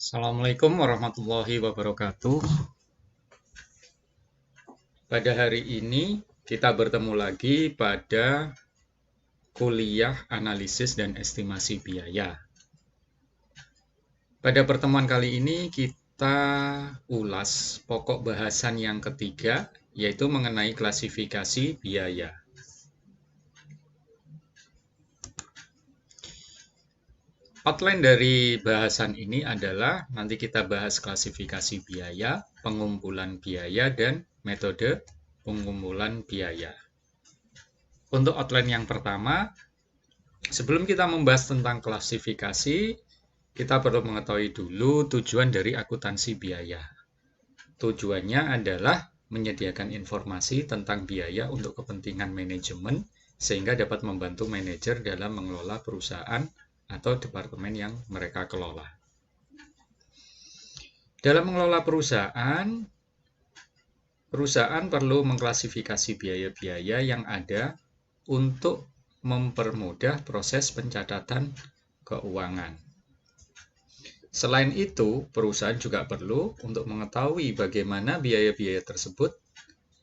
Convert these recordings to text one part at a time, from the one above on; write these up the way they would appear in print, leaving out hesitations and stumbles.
Assalamualaikum warahmatullahi wabarakatuh. Pada hari ini kita bertemu lagi pada kuliah analisis dan estimasi biaya. Pada pertemuan kali ini kita ulas pokok bahasan yang ketiga, yaitu mengenai klasifikasi biaya. Outline dari bahasan ini adalah nanti kita bahas klasifikasi biaya, pengumpulan biaya, dan metode pengumpulan biaya. Untuk outline yang pertama, sebelum kita membahas tentang klasifikasi, kita perlu mengetahui dulu tujuan dari akuntansi biaya. Tujuannya adalah menyediakan informasi tentang biaya untuk kepentingan manajemen, sehingga dapat membantu manajer dalam mengelola perusahaan atau departemen yang mereka kelola. Dalam mengelola perusahaan perlu mengklasifikasi biaya-biaya yang ada untuk mempermudah proses pencatatan keuangan. Selain itu, perusahaan juga perlu untuk mengetahui bagaimana biaya-biaya tersebut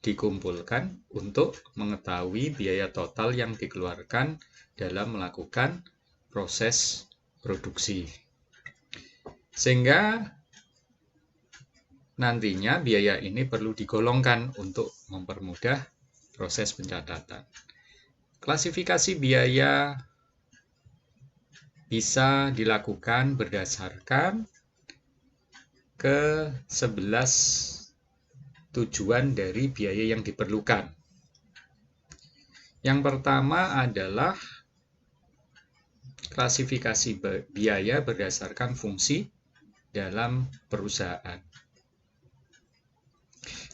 dikumpulkan untuk mengetahui biaya total yang dikeluarkan dalam melakukan proses produksi. Sehingga nantinya biaya ini perlu digolongkan untuk mempermudah proses pencatatan. Klasifikasi biaya bisa dilakukan berdasarkan ke 11 tujuan dari biaya yang diperlukan. Yang pertama adalah klasifikasi biaya berdasarkan fungsi dalam perusahaan.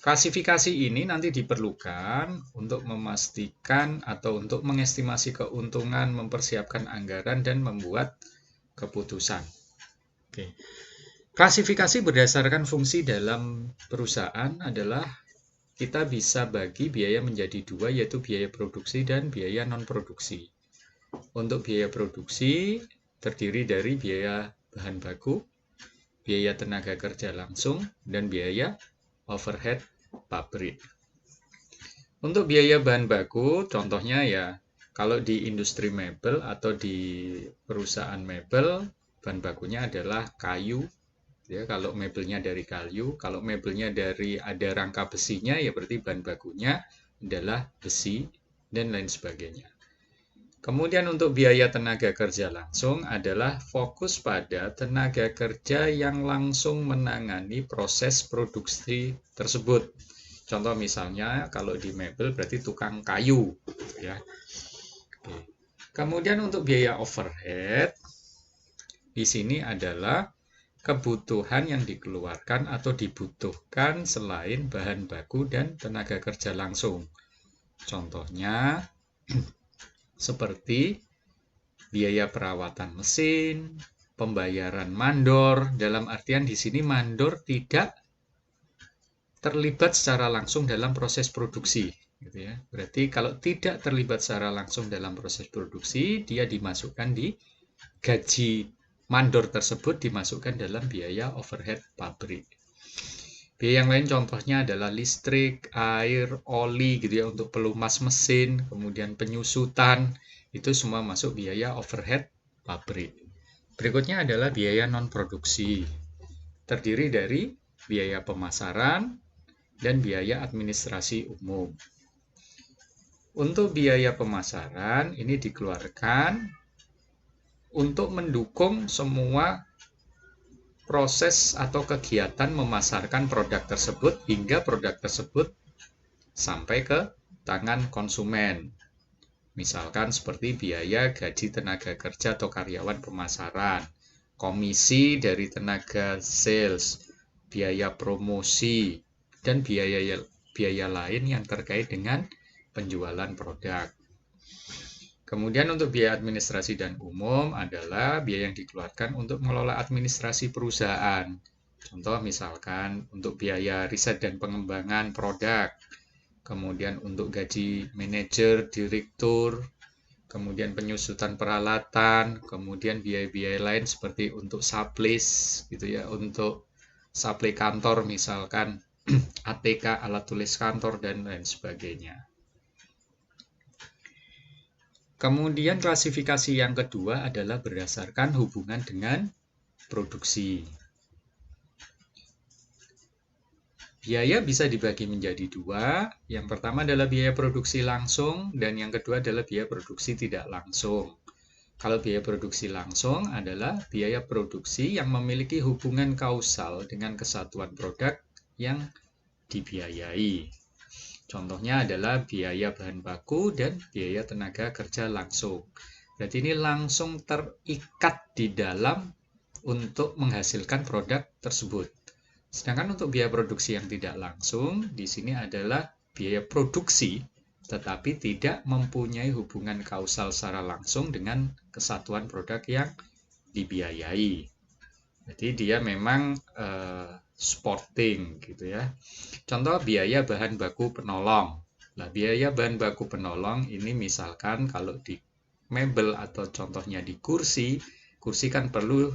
Klasifikasi ini nanti diperlukan untuk memastikan atau untuk mengestimasi keuntungan, mempersiapkan anggaran, dan membuat keputusan. Oke. Klasifikasi berdasarkan fungsi dalam perusahaan adalah kita bisa bagi biaya menjadi dua, yaitu biaya produksi dan biaya non-produksi. Untuk biaya produksi terdiri dari biaya bahan baku, biaya tenaga kerja langsung, dan biaya overhead pabrik. Untuk biaya bahan baku, contohnya ya, kalau di industri mebel atau di perusahaan mebel, bahan bakunya adalah kayu. Ya, kalau mebelnya dari kayu, kalau mebelnya dari ada rangka besinya, ya berarti bahan bakunya adalah besi, dan lain sebagainya. Kemudian untuk biaya tenaga kerja langsung adalah fokus pada tenaga kerja yang langsung menangani proses produksi tersebut. Contoh misalnya kalau di mebel berarti tukang kayu, ya. Oke. Kemudian untuk biaya overhead di sini adalah kebutuhan yang dikeluarkan atau dibutuhkan selain bahan baku dan tenaga kerja langsung. Contohnya seperti biaya perawatan mesin, pembayaran mandor, dalam artian di sini mandor tidak terlibat secara langsung dalam proses produksi, gitu ya. Berarti kalau tidak terlibat secara langsung dalam proses produksi, dia dimasukkan di gaji mandor tersebut, dimasukkan dalam biaya overhead pabrik. Biaya yang lain contohnya adalah listrik, air, oli gitu ya untuk pelumas mesin, kemudian penyusutan, itu semua masuk biaya overhead pabrik. Berikutnya adalah biaya non-produksi. Terdiri dari biaya pemasaran dan biaya administrasi umum. Untuk biaya pemasaran ini dikeluarkan untuk mendukung semua proses atau kegiatan memasarkan produk tersebut hingga produk tersebut sampai ke tangan konsumen. Misalkan seperti biaya gaji tenaga kerja atau karyawan pemasaran, komisi dari tenaga sales, biaya promosi, dan biaya lain yang terkait dengan penjualan produk. Kemudian untuk biaya administrasi dan umum adalah biaya yang dikeluarkan untuk mengelola administrasi perusahaan. Contoh misalkan untuk biaya riset dan pengembangan produk, kemudian untuk gaji manajer, direktur, kemudian penyusutan peralatan, kemudian biaya-biaya lain seperti untuk supplies gitu ya, untuk supply kantor misalkan ATK, alat tulis kantor dan lain sebagainya. Kemudian klasifikasi yang kedua adalah berdasarkan hubungan dengan produksi. Biaya bisa dibagi menjadi dua. Yang pertama adalah biaya produksi langsung dan yang kedua adalah biaya produksi tidak langsung. Kalau biaya produksi langsung adalah biaya produksi yang memiliki hubungan kausal dengan kesatuan produk yang dibiayai. Contohnya adalah biaya bahan baku dan biaya tenaga kerja langsung. Berarti ini langsung terikat di dalam untuk menghasilkan produk tersebut. Sedangkan untuk biaya produksi yang tidak langsung, di sini adalah biaya produksi, tetapi tidak mempunyai hubungan kausal secara langsung dengan kesatuan produk yang dibiayai. Jadi dia memang supporting gitu ya. Contoh biaya bahan baku penolong. Nah, biaya bahan baku penolong ini misalkan kalau di mebel atau contohnya di kursi, kursi kan perlu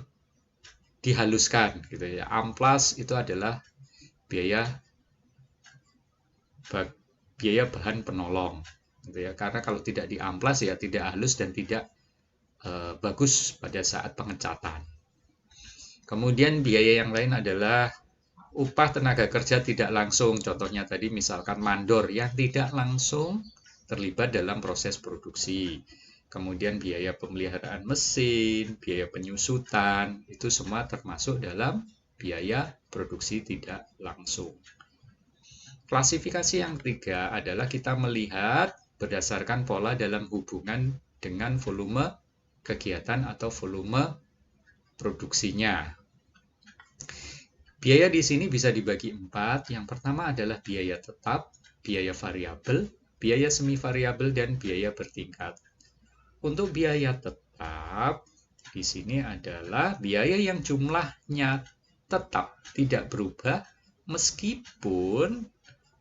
dihaluskan gitu ya. Amplas itu adalah biaya bahan penolong gitu ya. Karena kalau tidak diamplas ya tidak halus dan tidak bagus pada saat pengecatan. Kemudian biaya yang lain adalah upah tenaga kerja tidak langsung. Contohnya tadi misalkan mandor yang tidak langsung terlibat dalam proses produksi. Kemudian biaya pemeliharaan mesin, biaya penyusutan, itu semua termasuk dalam biaya produksi tidak langsung. Klasifikasi yang ketiga adalah kita melihat berdasarkan pola dalam hubungan dengan volume kegiatan atau volume produksinya. Biaya di sini bisa dibagi 4. Yang pertama adalah biaya tetap, biaya variabel, biaya semi variabel, dan biaya bertingkat. Untuk biaya tetap, di sini adalah biaya yang jumlahnya tetap tidak berubah meskipun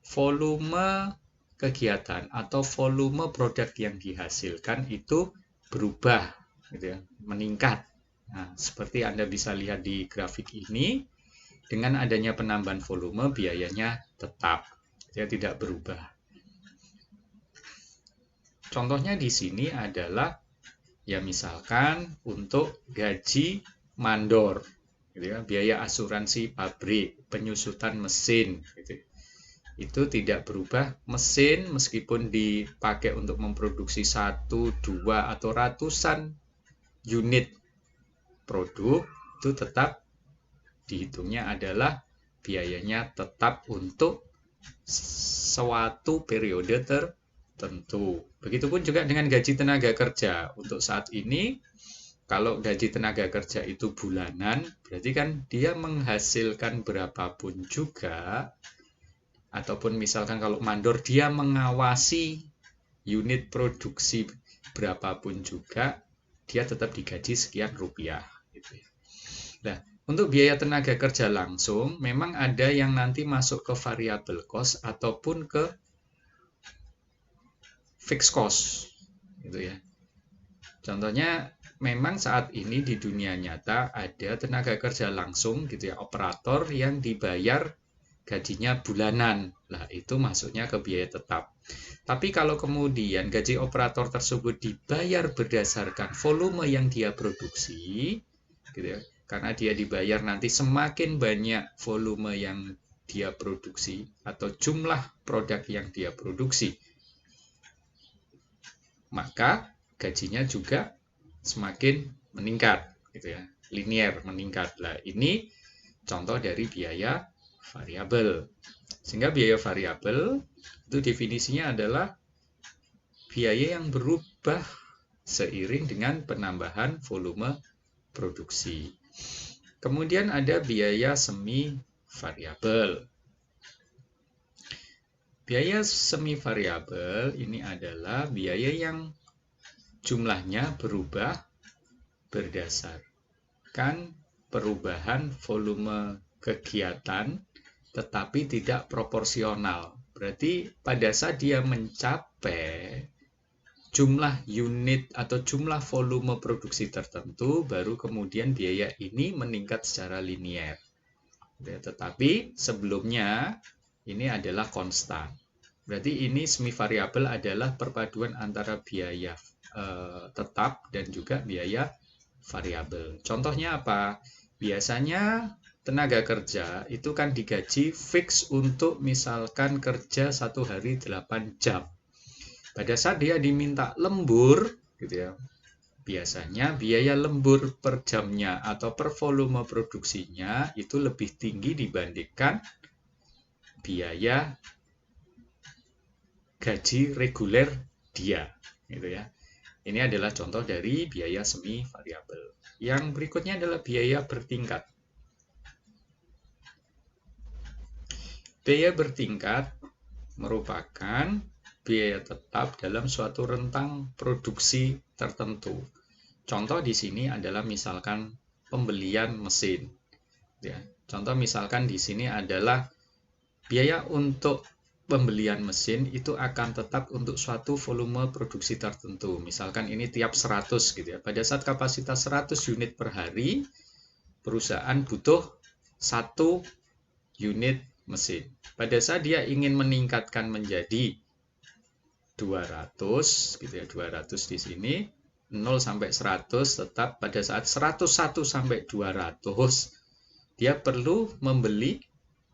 volume kegiatan atau volume produk yang dihasilkan itu berubah, gitu ya, meningkat. Nah, seperti Anda bisa lihat di grafik ini, dengan adanya penambahan volume, biayanya tetap, ya, tidak berubah. Contohnya di sini adalah, ya misalkan untuk gaji mandor, gitu ya, biaya asuransi pabrik, penyusutan mesin, gitu. Itu tidak berubah. Mesin meskipun dipakai untuk memproduksi 1, 2, atau ratusan unit produk, itu tetap dihitungnya adalah biayanya tetap untuk suatu periode tertentu. Begitupun juga dengan gaji tenaga kerja. Untuk saat ini, kalau gaji tenaga kerja itu bulanan, berarti kan dia menghasilkan berapapun juga, ataupun misalkan kalau mandor dia mengawasi unit produksi berapapun juga, dia tetap digaji sekian rupiah. Gitu. Nah, untuk biaya tenaga kerja langsung, memang ada yang nanti masuk ke variable cost ataupun ke fixed cost, gitu ya. Contohnya, memang saat ini di dunia nyata ada tenaga kerja langsung, gitu ya, operator yang dibayar gajinya bulanan. Nah, itu masuknya ke biaya tetap. Tapi kalau kemudian gaji operator tersebut dibayar berdasarkan volume yang dia produksi, gitu ya, karena dia dibayar nanti semakin banyak volume yang dia produksi atau jumlah produk yang dia produksi, maka gajinya juga semakin meningkat, gitu ya, linier meningkat. Nah, ini contoh dari biaya variabel. Sehingga biaya variabel itu definisinya adalah biaya yang berubah seiring dengan penambahan volume produksi. Kemudian ada biaya semi variabel. Biaya semi variabel ini adalah biaya yang jumlahnya berubah berdasarkan perubahan volume kegiatan tetapi tidak proporsional. Berarti pada saat dia mencapai jumlah unit atau jumlah volume produksi tertentu, baru kemudian biaya ini meningkat secara linier. Tetapi sebelumnya ini adalah konstan. Berarti ini semi variabel adalah perpaduan antara biaya tetap dan juga biaya variabel. Contohnya apa? Biasanya tenaga kerja itu kan digaji fix untuk misalkan kerja 1 hari 8 jam. Pada saat dia diminta lembur, gitu ya, biasanya biaya lembur per jamnya atau per volume produksinya itu lebih tinggi dibandingkan biaya gaji reguler dia, gitu ya. Ini adalah contoh dari biaya semi variabel. Yang berikutnya adalah biaya bertingkat. Biaya bertingkat merupakan biaya tetap dalam suatu rentang produksi tertentu. Contoh di sini adalah misalkan pembelian mesin. Ya, contoh misalkan di sini adalah biaya untuk pembelian mesin itu akan tetap untuk suatu volume produksi tertentu. Misalkan ini tiap 100 gitu ya. Pada saat kapasitas 100 unit per hari, perusahaan butuh 1 unit mesin. Pada saat dia ingin meningkatkan menjadi 200 gitu ya, 200 di sini 0 sampai 100 tetap pada saat 101 sampai 200 dia perlu membeli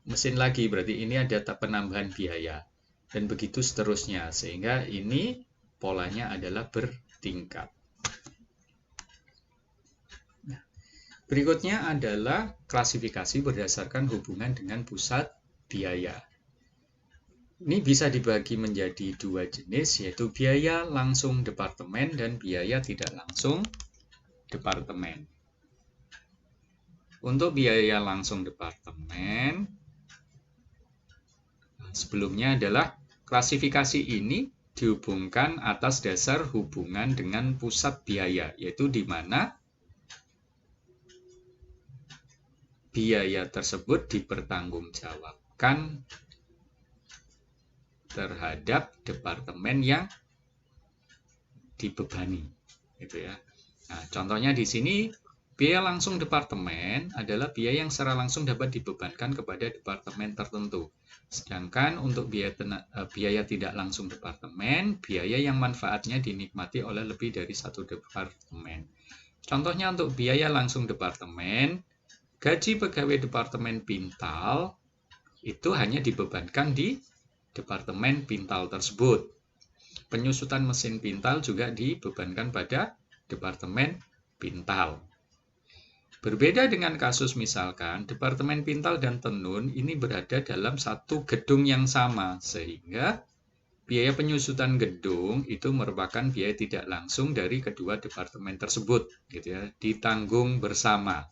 mesin lagi, berarti ini ada penambahan biaya dan begitu seterusnya, sehingga ini polanya adalah bertingkat. Nah, berikutnya adalah klasifikasi berdasarkan hubungan dengan pusat biaya. Ini bisa dibagi menjadi 2 jenis, yaitu biaya langsung departemen dan biaya tidak langsung departemen. Untuk biaya langsung departemen, sebelumnya adalah klasifikasi ini dihubungkan atas dasar hubungan dengan pusat biaya, yaitu di mana biaya tersebut dipertanggungjawabkan terhadap departemen yang dibebani, gitu ya. Nah, contohnya di sini biaya langsung departemen adalah biaya yang secara langsung dapat dibebankan kepada departemen tertentu. Sedangkan untuk biaya tidak langsung departemen, biaya yang manfaatnya dinikmati oleh lebih dari satu departemen. Contohnya untuk biaya langsung departemen, gaji pegawai departemen pintal itu hanya dibebankan di departemen pintal tersebut. Penyusutan mesin pintal juga dibebankan pada departemen pintal. Berbeda dengan kasus misalkan departemen pintal dan tenun ini berada dalam satu gedung yang sama, sehingga biaya penyusutan gedung itu merupakan biaya tidak langsung dari kedua departemen tersebut, gitu ya, ditanggung bersama,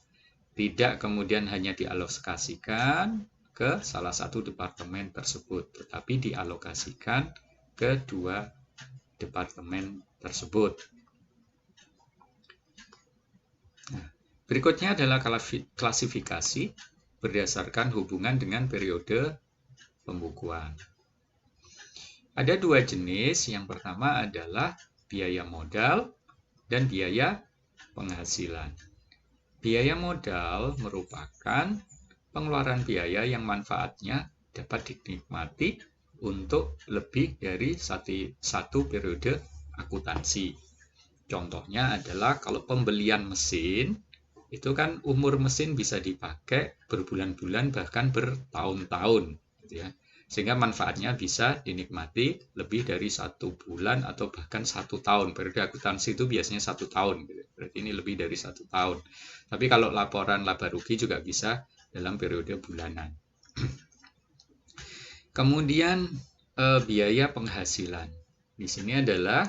tidak kemudian hanya dialokasikan ke salah satu departemen tersebut, tetapi dialokasikan ke dua departemen tersebut. Nah, berikutnya adalah klasifikasi berdasarkan hubungan dengan periode pembukuan. Ada 2 jenis, yang pertama adalah biaya modal dan biaya penghasilan. Biaya modal merupakan pengeluaran biaya yang manfaatnya dapat dinikmati untuk lebih dari satu periode akuntansi. Contohnya adalah kalau pembelian mesin, itu kan umur mesin bisa dipakai berbulan-bulan bahkan bertahun-tahun, gitu ya. Sehingga manfaatnya bisa dinikmati lebih dari 1 bulan atau bahkan 1 tahun. Periode akuntansi itu biasanya 1 tahun, gitu. Berarti ini lebih dari 1 tahun. Tapi kalau laporan laba rugi juga bisa dalam periode bulanan. Kemudian biaya penghasilan. Di sini adalah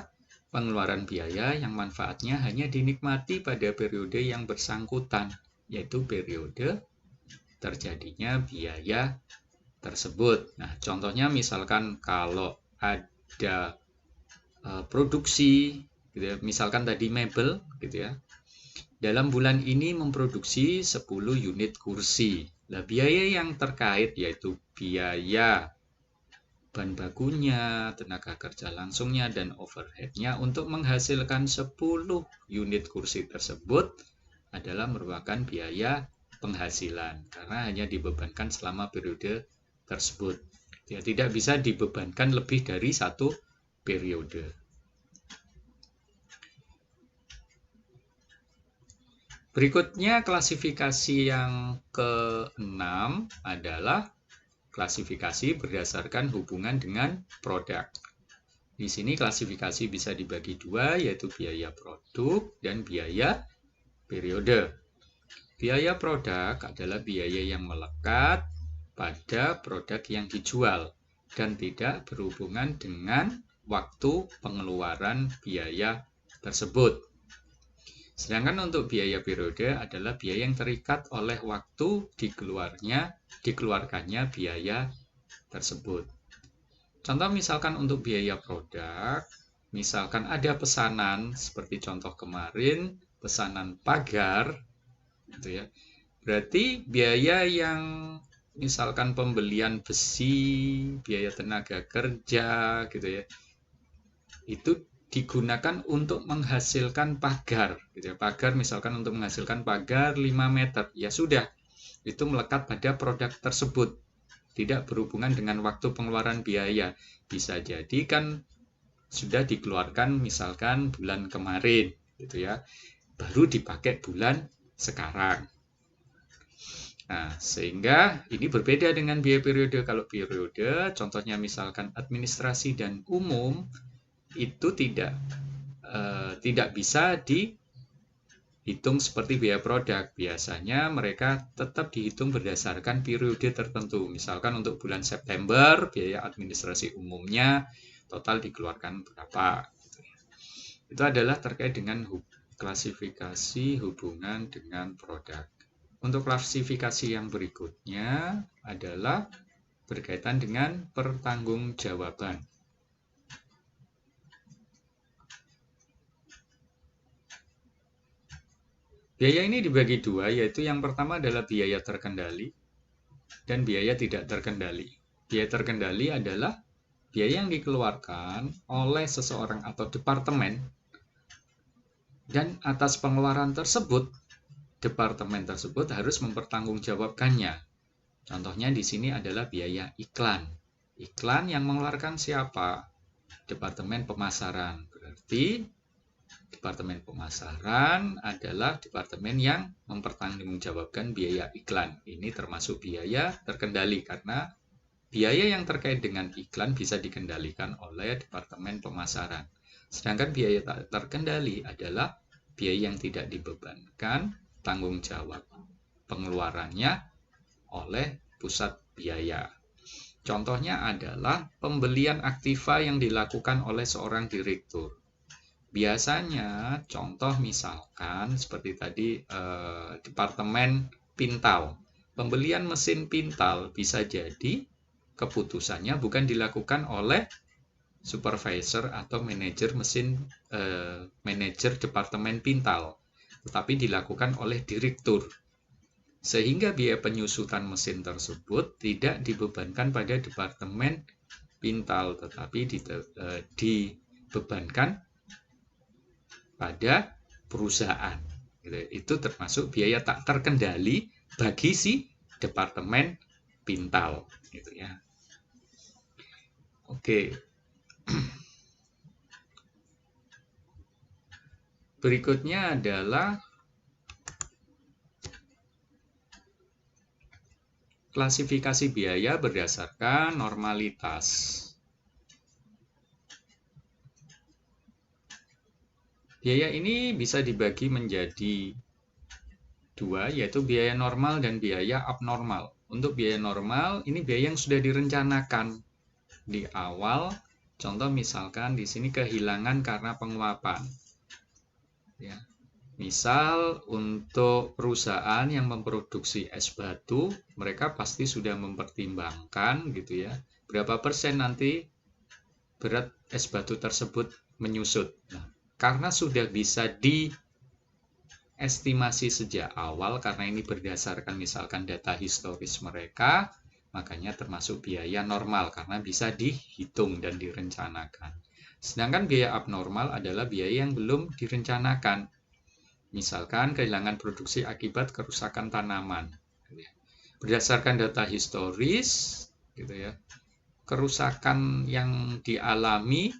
pengeluaran biaya yang manfaatnya hanya dinikmati pada periode yang bersangkutan, yaitu periode terjadinya biaya tersebut. Nah, contohnya misalkan kalau ada produksi, gitu ya, misalkan tadi mebel, gitu ya. Dalam bulan ini memproduksi 10 unit kursi. Nah, biaya yang terkait yaitu biaya bahan bakunya, tenaga kerja langsungnya, dan overhead-nya untuk menghasilkan 10 unit kursi tersebut adalah merupakan biaya penghasilan karena hanya dibebankan selama periode tersebut. Ya, tidak bisa dibebankan lebih dari satu periode. Berikutnya klasifikasi yang ke-6 adalah klasifikasi berdasarkan hubungan dengan produk. Di sini klasifikasi bisa dibagi dua, yaitu biaya produk dan biaya periode. Biaya produk adalah biaya yang melekat pada produk yang dijual dan tidak berhubungan dengan waktu pengeluaran biaya tersebut. Sedangkan untuk biaya periode adalah biaya yang terikat oleh waktu dikeluarkannya biaya tersebut. Contoh misalkan untuk biaya produk, misalkan ada pesanan seperti contoh kemarin, pesanan pagar, gitu ya. Berarti biaya yang misalkan pembelian besi, biaya tenaga kerja, gitu ya, itu digunakan untuk menghasilkan pagar, gitu ya. Pagar misalkan untuk menghasilkan pagar 5 meter, ya sudah, itu melekat pada produk tersebut, tidak berhubungan dengan waktu pengeluaran biaya. Bisa jadi kan sudah dikeluarkan misalkan bulan kemarin, gitu ya, baru dipakai bulan sekarang. Nah, sehingga ini berbeda dengan biaya periode. Kalau periode, contohnya misalkan administrasi dan umum, itu tidak bisa dihitung seperti biaya produk. Biasanya mereka tetap dihitung berdasarkan periode tertentu. Misalkan untuk bulan September, biaya administrasi umumnya total dikeluarkan berapa. Itu adalah terkait dengan klasifikasi hubungan dengan produk. Untuk klasifikasi yang berikutnya adalah berkaitan dengan pertanggungjawaban. Biaya ini dibagi dua, yaitu yang pertama adalah biaya terkendali dan biaya tidak terkendali. Biaya terkendali adalah biaya yang dikeluarkan oleh seseorang atau departemen, dan atas pengeluaran tersebut, departemen tersebut harus mempertanggungjawabkannya. Contohnya di sini adalah biaya iklan. Iklan yang mengeluarkan siapa? Departemen pemasaran. Berarti Departemen pemasaran adalah departemen yang mempertanggungjawabkan biaya iklan. Ini termasuk biaya terkendali karena biaya yang terkait dengan iklan bisa dikendalikan oleh departemen pemasaran. Sedangkan biaya tak terkendali adalah biaya yang tidak dibebankan tanggung jawab pengeluarannya oleh pusat biaya. Contohnya adalah pembelian aktiva yang dilakukan oleh seorang direktur. Biasanya contoh misalkan seperti tadi departemen pintal. Pembelian mesin pintal bisa jadi keputusannya bukan dilakukan oleh supervisor atau manajer manajer departemen pintal, tetapi dilakukan oleh direktur. Sehingga biaya penyusutan mesin tersebut tidak dibebankan pada departemen pintal, tetapi dibebankan pada perusahaan. Itu termasuk biaya tak terkendali bagi si departemen pintal, gitu ya. Oke. Berikutnya adalah klasifikasi biaya berdasarkan normalitas. Biaya ini bisa dibagi menjadi dua, yaitu biaya normal dan biaya abnormal. Untuk biaya normal, ini biaya yang sudah direncanakan di awal. Contoh misalkan di sini kehilangan karena penguapan. Ya. Misal untuk perusahaan yang memproduksi es batu, mereka pasti sudah mempertimbangkan gitu ya, berapa persen nanti berat es batu tersebut menyusut. Nah, karena sudah bisa diestimasi sejak awal, karena ini berdasarkan misalkan data historis mereka, Makanya termasuk biaya normal karena bisa dihitung dan direncanakan. Sedangkan biaya abnormal adalah biaya yang belum direncanakan. Misalkan kehilangan produksi akibat kerusakan tanaman. Berdasarkan data historis, gitu ya, kerusakan yang dialami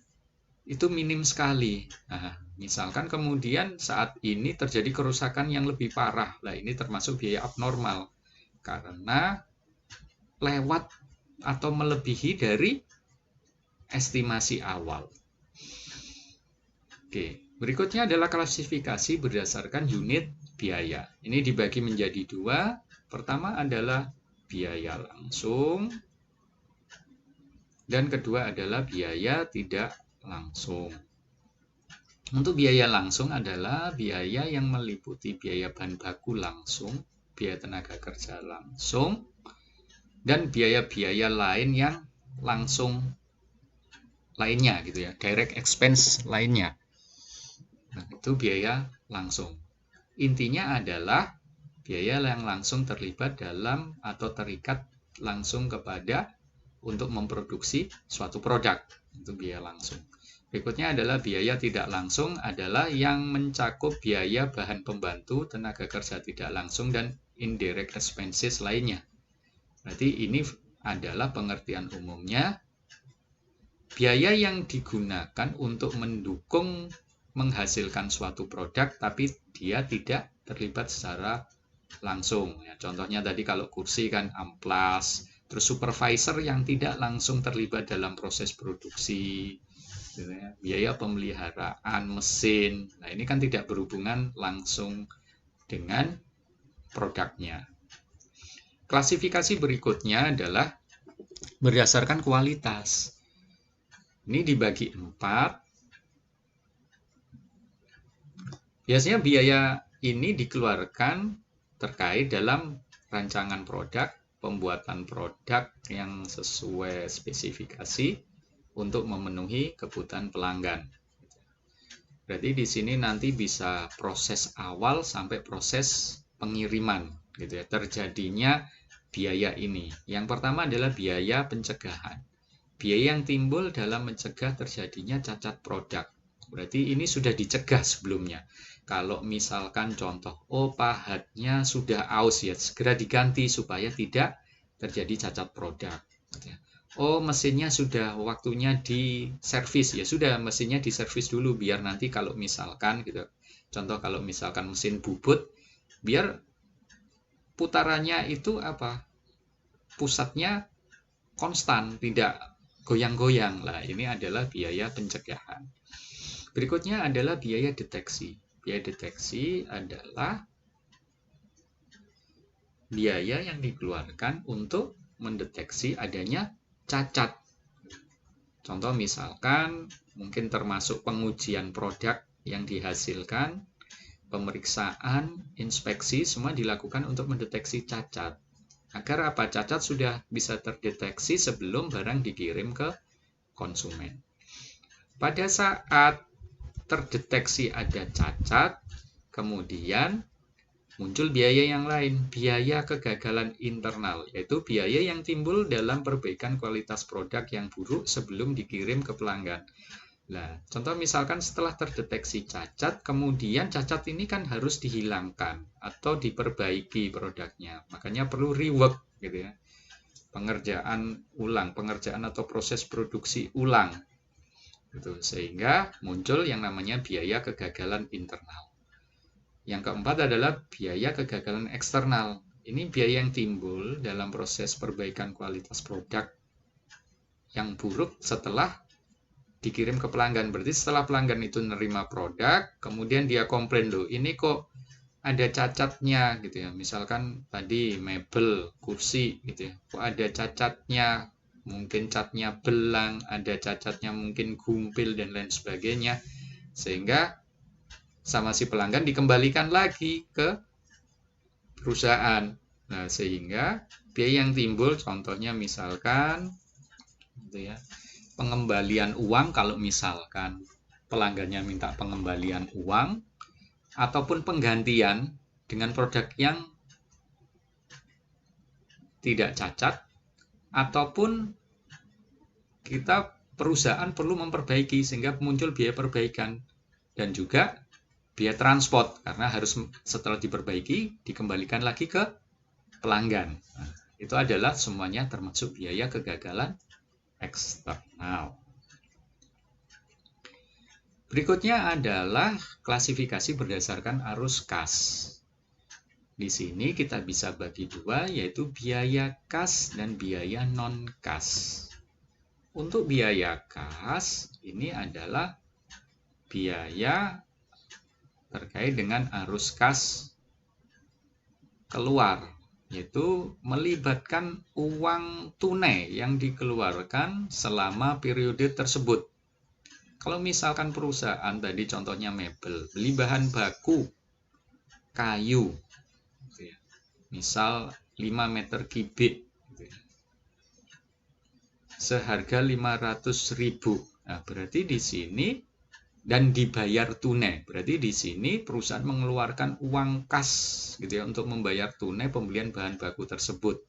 itu minim sekali. Nah, misalkan kemudian saat ini terjadi kerusakan yang lebih parah. Nah, ini termasuk biaya abnormal karena lewat atau melebihi dari estimasi awal. Oke, berikutnya adalah klasifikasi berdasarkan unit biaya. Ini dibagi menjadi dua. Pertama adalah biaya langsung, dan kedua adalah biaya tidak langsung. Untuk biaya langsung adalah biaya yang meliputi biaya bahan baku langsung, biaya tenaga kerja langsung, dan biaya-biaya lain yang langsung lainnya gitu ya, direct expense lainnya. Nah, itu biaya langsung. Intinya adalah biaya yang langsung terlibat dalam atau terikat langsung kepada untuk memproduksi suatu produk. Itu biaya langsung. Berikutnya adalah biaya tidak langsung, adalah yang mencakup biaya bahan pembantu, tenaga kerja tidak langsung, dan indirect expenses lainnya. Berarti ini adalah pengertian umumnya biaya yang digunakan untuk mendukung menghasilkan suatu produk, tapi dia tidak terlibat secara langsung. Ya, contohnya tadi kalau kursi kan amplas, terus supervisor yang tidak langsung terlibat dalam proses produksi, gitu ya. Biaya pemeliharaan mesin. Nah, ini kan tidak berhubungan langsung dengan produknya. Klasifikasi berikutnya adalah berdasarkan kualitas. Ini dibagi 4. Biasanya biaya ini dikeluarkan terkait dalam rancangan produk, pembuatan produk yang sesuai spesifikasi untuk memenuhi kebutuhan pelanggan. Berarti di sini nanti bisa proses awal sampai proses pengiriman, gitu ya, terjadinya biaya ini. Yang pertama adalah biaya pencegahan. Biaya yang timbul dalam mencegah terjadinya cacat produk. Berarti ini sudah dicegah sebelumnya. Kalau misalkan contoh, pahatnya sudah aus ya, segera diganti supaya tidak terjadi cacat produk. Mesinnya sudah waktunya diservis, ya sudah mesinnya diservis dulu biar nanti kalau misalkan gitu. Contoh kalau misalkan mesin bubut, biar putarannya itu pusatnya konstan, tidak goyang-goyang. Lah, ini adalah biaya pencegahan. Berikutnya adalah biaya deteksi. Biaya deteksi adalah biaya yang dikeluarkan untuk mendeteksi adanya cacat. Contoh misalkan mungkin termasuk pengujian produk yang dihasilkan, pemeriksaan, inspeksi, semua dilakukan untuk mendeteksi cacat. Agar cacat sudah bisa terdeteksi sebelum barang dikirim ke konsumen. Pada saat terdeteksi ada cacat, kemudian muncul biaya yang lain, biaya kegagalan internal, yaitu biaya yang timbul dalam perbaikan kualitas produk yang buruk sebelum dikirim ke pelanggan. Nah, contoh misalkan setelah terdeteksi cacat, kemudian cacat ini kan harus dihilangkan atau diperbaiki produknya. Makanya perlu rework gitu ya. Pengerjaan atau proses produksi ulang. Gitu. Sehingga muncul yang namanya biaya kegagalan internal. Yang keempat adalah biaya kegagalan eksternal. Ini biaya yang timbul dalam proses perbaikan kualitas produk yang buruk setelah dikirim ke pelanggan. Berarti setelah pelanggan itu nerima produk, kemudian dia komplain, loh ini kok ada cacatnya gitu ya. Misalkan tadi mebel, kursi gitu ya. Kok ada cacatnya, mungkin catnya belang, ada cacatnya mungkin gumpil dan lain sebagainya. Sehingga sama si pelanggan dikembalikan lagi ke perusahaan. Nah, sehingga biaya yang timbul contohnya misalkan gitu ya, pengembalian uang kalau misalkan pelanggannya minta pengembalian uang ataupun penggantian dengan produk yang tidak cacat ataupun perusahaan perlu memperbaiki sehingga muncul biaya perbaikan dan juga biaya transport karena harus setelah diperbaiki dikembalikan lagi ke pelanggan. Nah, itu adalah semuanya termasuk biaya kegagalan eksternal. Berikutnya adalah klasifikasi berdasarkan arus kas. Di sini kita bisa bagi dua, yaitu biaya kas dan biaya non-kas. Untuk biaya kas, ini adalah biaya terkait dengan arus kas keluar, yaitu melibatkan uang tunai yang dikeluarkan selama periode tersebut. Kalau misalkan perusahaan tadi contohnya mebel, beli bahan baku kayu, misal 5 meter kubik, seharga 500.000. Nah, berarti di sini dan dibayar tunai. Berarti di sini perusahaan mengeluarkan uang kas gitu ya untuk membayar tunai pembelian bahan baku tersebut.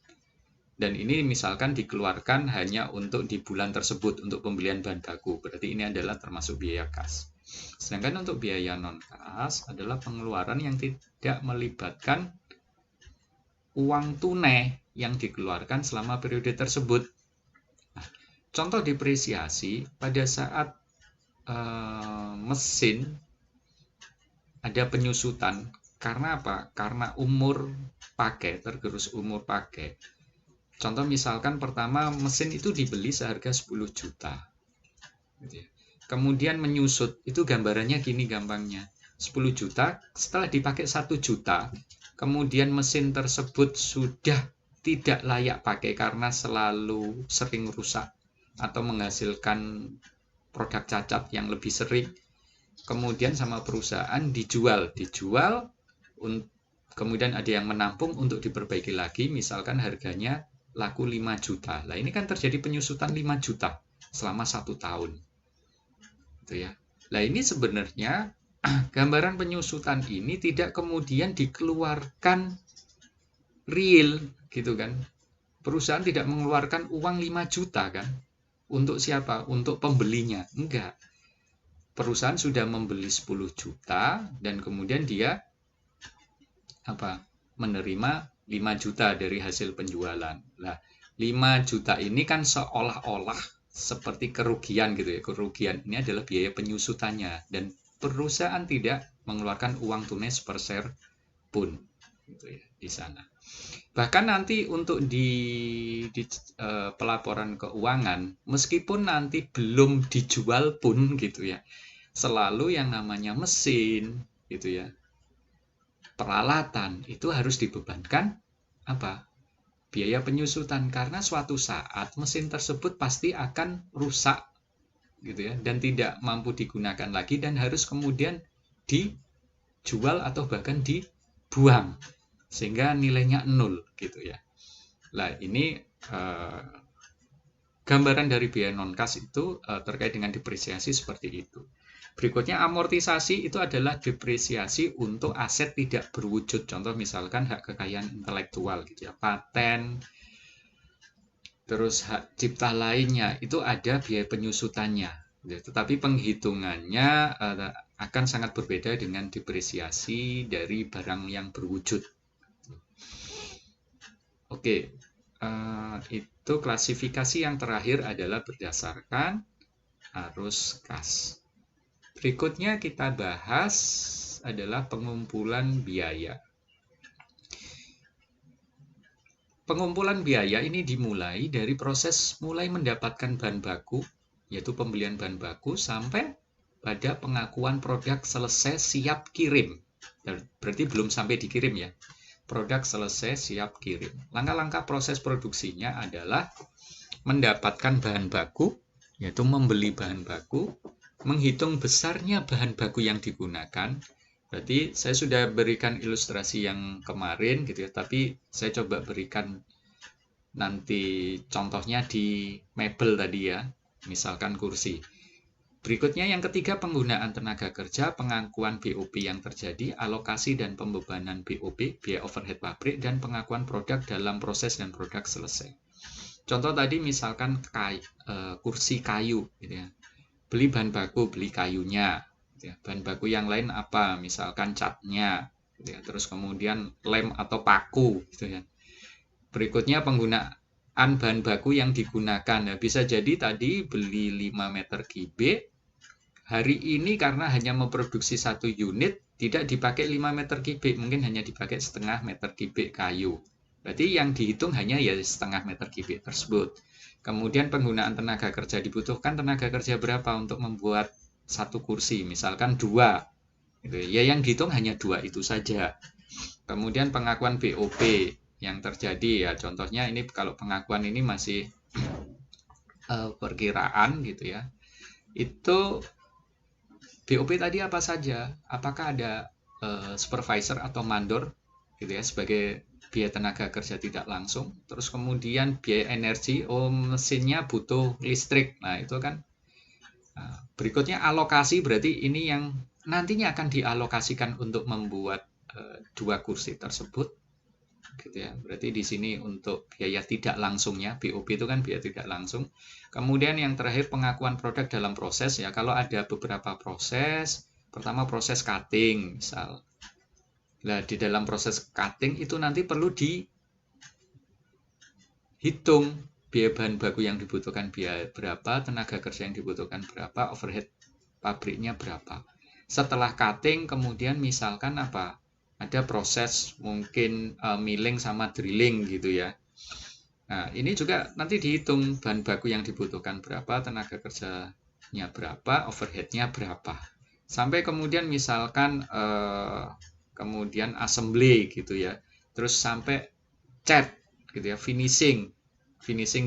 Dan ini misalkan dikeluarkan hanya untuk di bulan tersebut untuk pembelian bahan baku. Berarti ini adalah termasuk biaya kas. Sedangkan untuk biaya non-kas adalah pengeluaran yang tidak melibatkan uang tunai yang dikeluarkan selama periode tersebut. Nah, contoh depresiasi pada saat mesin ada penyusutan. Karena apa? Karena umur pakai, tergerus umur pakai. Contoh misalkan pertama mesin itu dibeli seharga 10 juta. Kemudian menyusut, itu gambarannya gini gampangnya. 10 juta, setelah dipakai 1 juta, kemudian mesin tersebut sudah tidak layak pakai karena selalu sering rusak atau menghasilkan produk cacat yang lebih sering. Kemudian sama perusahaan dijual, kemudian ada yang menampung untuk diperbaiki lagi, misalkan harganya laku 5 juta. Nah, ini kan terjadi penyusutan 5 juta selama 1 tahun. Gitu ya. Nah, ini sebenarnya gambaran penyusutan ini tidak kemudian dikeluarkan real gitu kan. Perusahaan tidak mengeluarkan uang 5 juta kan. Untuk siapa? Untuk pembelinya. Enggak. Perusahaan sudah membeli 10 juta dan kemudian dia menerima 5 juta dari hasil penjualan. Nah, 5 juta ini kan seolah-olah seperti kerugian gitu ya. Kerugian ini adalah biaya penyusutannya dan perusahaan tidak mengeluarkan uang tunai sepersen pun gitu ya di sana. Bahkan nanti untuk di pelaporan keuangan, meskipun nanti belum dijual pun gitu ya, selalu yang namanya mesin gitu ya, peralatan itu harus dibebankan biaya penyusutan karena suatu saat mesin tersebut pasti akan rusak gitu ya dan tidak mampu digunakan lagi dan harus kemudian dijual atau bahkan dibuang sehingga nilainya 0 gitu ya. Nah, ini gambaran dari biaya non-kas itu terkait dengan depresiasi seperti itu. Berikutnya amortisasi itu adalah depresiasi untuk aset tidak berwujud. Contoh misalkan hak kekayaan intelektual gitu ya, paten, terus hak cipta lainnya itu ada biaya penyusutannya. Tetapi penghitungannya akan sangat berbeda dengan depresiasi dari barang yang berwujud. Oke, itu klasifikasi yang terakhir adalah berdasarkan arus kas. Berikutnya kita bahas adalah pengumpulan biaya. Pengumpulan biaya ini dimulai dari proses mulai mendapatkan bahan baku, yaitu pembelian bahan baku, sampai pada pengakuan produk selesai siap kirim. Berarti belum sampai dikirim ya. Produk selesai siap kirim. Langkah-langkah proses produksinya adalah mendapatkan bahan baku, yaitu membeli bahan baku, menghitung besarnya bahan baku yang digunakan. Berarti saya sudah berikan ilustrasi yang kemarin gitu ya, tapi saya coba berikan nanti contohnya di mebel tadi ya, misalkan kursi. Berikutnya yang ketiga penggunaan tenaga kerja, pengakuan BOP yang terjadi, alokasi dan pembebanan BOP, biaya overhead pabrik, dan pengakuan produk dalam proses dan produk selesai. Contoh tadi misalkan kursi kayu gitu ya. Beli bahan baku, beli kayunya gitu ya. Bahan baku yang lain apa? Misalkan catnya gitu ya. Terus kemudian lem atau paku gitu ya. Berikutnya penggunaan bahan baku yang digunakan. Nah, bisa jadi tadi beli 5 meter kubik, hari ini karena hanya memproduksi 1 unit, tidak dipakai 5 meter kubik, mungkin hanya dipakai setengah meter kubik kayu. Berarti yang dihitung hanya ya setengah meter kubik tersebut. Kemudian penggunaan tenaga kerja, dibutuhkan tenaga kerja berapa untuk membuat satu kursi, misalkan 2. Gitu. Ya yang dihitung hanya 2 itu saja. Kemudian pengakuan BOP yang terjadi ya, contohnya ini kalau pengakuan ini masih perkiraan gitu ya. Itu BOP tadi apa saja? Apakah ada supervisor atau mandor gitu ya sebagai biaya tenaga kerja tidak langsung. Terus kemudian biaya energi, mesinnya butuh listrik. Nah, itu kan. Berikutnya alokasi, berarti ini yang nantinya akan dialokasikan untuk membuat 2 kursi tersebut. Gitu ya. Berarti di sini untuk biaya tidak langsungnya, BOP itu kan biaya tidak langsung. Kemudian yang terakhir pengakuan produk dalam proses ya. Kalau ada beberapa proses, pertama proses cutting misal. Nah, di dalam proses cutting itu nanti perlu dihitung biaya bahan baku yang dibutuhkan biaya berapa, tenaga kerja yang dibutuhkan berapa, overhead pabriknya berapa. Setelah cutting kemudian misalkan apa? Ada proses mungkin milling sama drilling gitu ya. Nah, ini juga nanti dihitung bahan baku yang dibutuhkan berapa, tenaga kerjanya berapa, overheadnya berapa. Sampai kemudian misalkan kemudian assembly gitu ya. Terus sampai cat gitu ya, finishing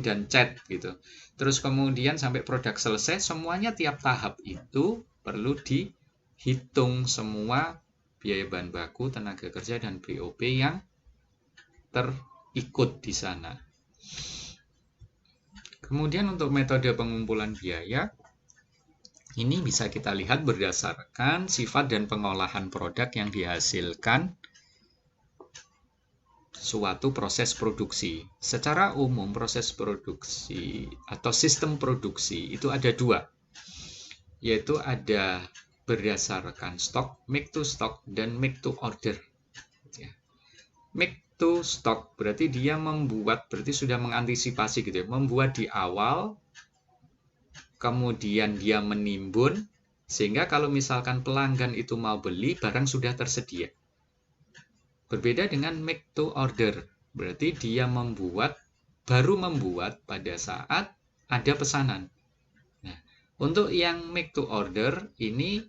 dan cat gitu. Terus kemudian sampai produk selesai, semuanya tiap tahap itu perlu dihitung semua biaya bahan baku, tenaga kerja dan BOP yang terikut di sana. Kemudian untuk metode pengumpulan biaya, ini bisa kita lihat berdasarkan sifat dan pengolahan produk yang dihasilkan suatu proses produksi. Secara umum proses produksi atau sistem produksi itu ada 2, yaitu ada berdasarkan stok, make to stock, dan make to order. Make to stock berarti dia membuat, berarti sudah mengantisipasi gitu ya, membuat di awal, kemudian dia menimbun, sehingga kalau misalkan pelanggan itu mau beli, barang sudah tersedia. Berbeda dengan make to order, berarti dia baru membuat pada saat ada pesanan. Nah, untuk yang make to order ini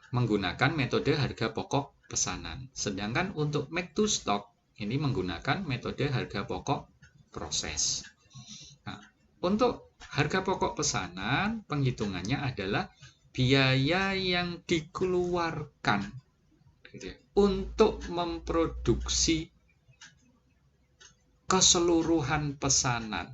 menggunakan metode harga pokok pesanan. Sedangkan untuk make to stock ini menggunakan metode harga pokok proses. Nah, untuk harga pokok pesanan, penghitungannya adalah biaya yang dikeluarkan gitu ya, untuk memproduksi keseluruhan pesanan,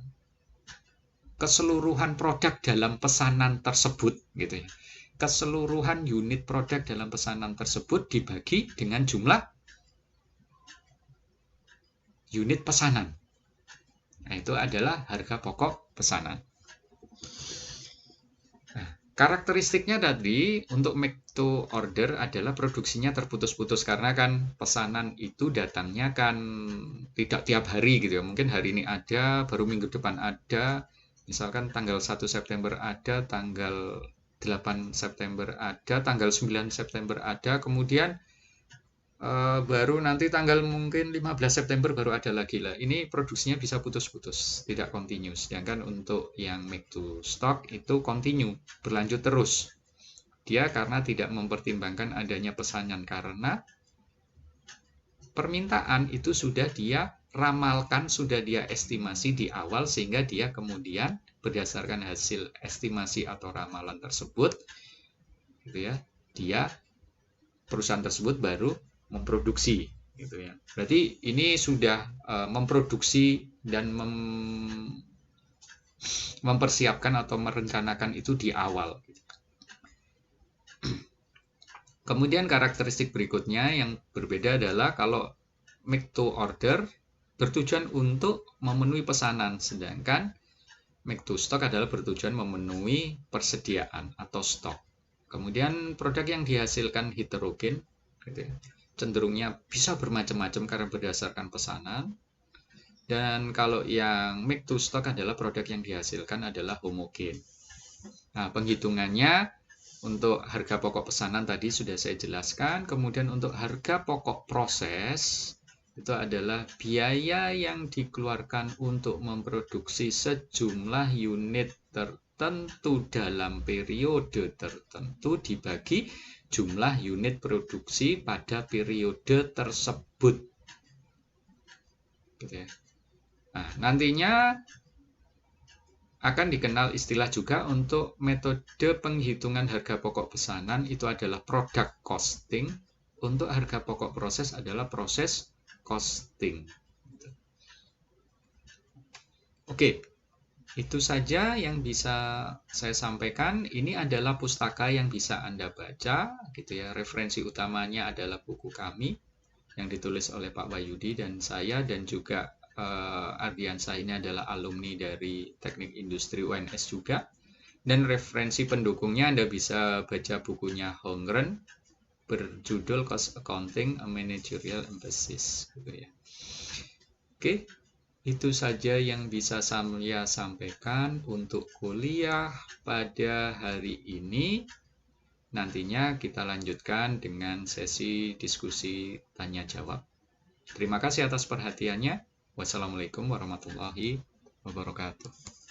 keseluruhan produk dalam pesanan tersebut gitu ya. Keseluruhan unit produk dalam pesanan tersebut dibagi dengan jumlah unit pesanan. Nah, itu adalah harga pokok pesanan. Nah, karakteristiknya tadi untuk make to order adalah produksinya terputus-putus karena kan pesanan itu datangnya kan tidak tiap hari gitu ya. Mungkin hari ini ada, baru minggu depan ada. Misalkan tanggal 1 September ada, tanggal 8 September ada, tanggal 9 September ada, kemudian baru nanti tanggal mungkin 15 September baru ada lagi lah. Ini produksinya bisa putus-putus, tidak continuous. Sedangkan untuk yang make to stock itu continue, berlanjut terus. Dia karena tidak mempertimbangkan adanya pesanan, karena permintaan itu sudah dia ramalkan, sudah dia estimasi di awal, sehingga dia kemudian berdasarkan hasil estimasi atau ramalan tersebut gitu ya, dia perusahaan tersebut baru memproduksi gitu ya. Berarti ini sudah memproduksi dan mempersiapkan atau merencanakan itu di awal. Kemudian karakteristik berikutnya yang berbeda adalah kalau make to order bertujuan untuk memenuhi pesanan, sedangkan make to stock adalah bertujuan memenuhi persediaan atau stok. Kemudian produk yang dihasilkan heterogen, gitu ya, cenderungnya bisa bermacam-macam karena berdasarkan pesanan. Dan kalau yang make to stock adalah produk yang dihasilkan adalah homogen. Nah, penghitungannya untuk harga pokok pesanan tadi sudah saya jelaskan. Kemudian untuk harga pokok proses itu adalah biaya yang dikeluarkan untuk memproduksi sejumlah unit tertentu dalam periode tertentu dibagi jumlah unit produksi pada periode tersebut. Gitu ya. Nah, nantinya akan dikenal istilah juga untuk metode penghitungan harga pokok pesanan itu adalah product costing. Untuk harga pokok proses adalah proses costing. Oke, itu saja yang bisa saya sampaikan. Ini adalah pustaka yang bisa Anda baca, gitu ya. Referensi utamanya adalah buku kami yang ditulis oleh Pak Wahyudi dan saya, dan juga Ardiansah ini adalah alumni dari Teknik Industri UNS juga. Dan referensi pendukungnya Anda bisa baca bukunya Holmgren berjudul Cost Accounting, A Managerial Emphasis. Gitu ya. Oke, itu saja yang bisa saya sampaikan untuk kuliah pada hari ini. Nantinya kita lanjutkan dengan sesi diskusi tanya-jawab. Terima kasih atas perhatiannya. Wassalamualaikum warahmatullahi wabarakatuh.